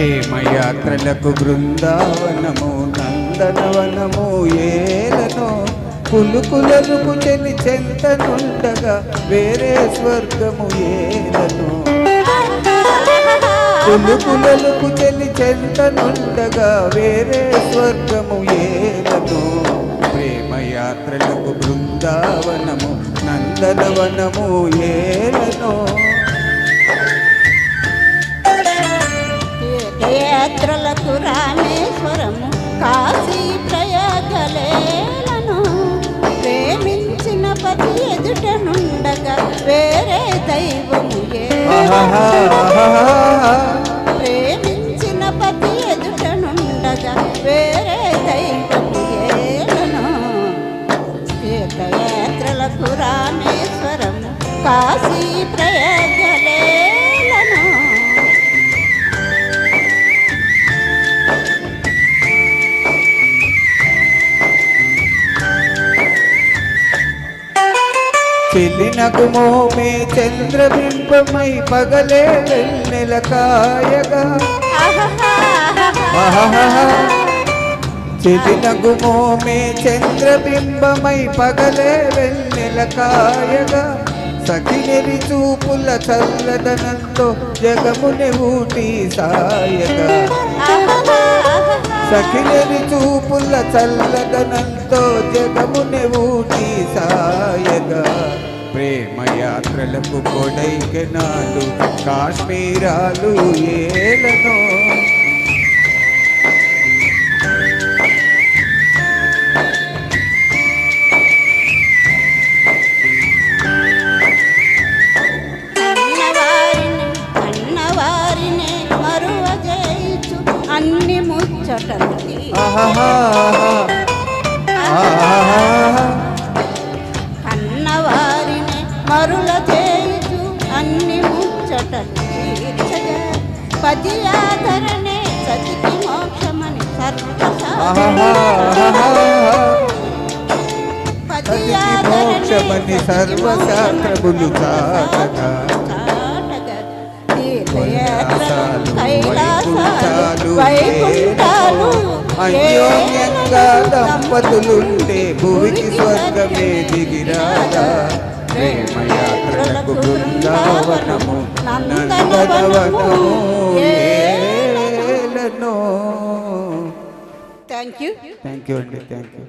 హేమయాత్రలకు బృందావనము నందనవనము ఏలనో కులుకులకు చెలి చెంతనుండగా వేరే స్వర్గము ఏలనో కులుకులకు చెలి చెంతనుండగా వేరే స్వర్గము ఏలనో ప్రేమయాత్రలకు బృందావనము నందనవనము ఏలనో యాత్రలకు రామేశ్వరము కాశీ ప్రయాగలేలను ప్రేమించిన పతి ఎదుట నుండగా వేరే దైవము ప్రేమించిన పతి ఎదుట నుండగా వేరే దైవము ఏలను తీర్థయాత్రలకు రామేశ్వరము కాశీ ప్రయాగలేలను చెల్లినకు మోమే చంద్రబింబమై పగలే వెన్నెల కాయగా చెల్లినకు మోమే చంద్రబింబమై పగలే వెన్నెల కాయగా సఖినెరి చూపుల చల్లదనంతో జగముని ఊటి సాయగా సఖినెరి చూపుల చల్లదనంతో జగముని ఊటి సాయగా ప్రేమయాత్రలకు కొడైకెనాలు కాశ్మీరాలు ఏలనో అన్ని ముచ్చటలకి కన్నవారిని మరుల చేయుచు అన్ని ముచ్చటలు తీర్చగా పది ఆదరణే సతికి మోక్షమని సర్వశాస్త్రములు చాటగా అన్యోన్యంగా దంపతులుంటే భూమికి స్వర్గమే దిగిరాగా ప్రేమయాత్రలకు బృందావనము నందనవనము ఏలనో. థ్యాంక్ యూ అండి, థ్యాంక్ యూ.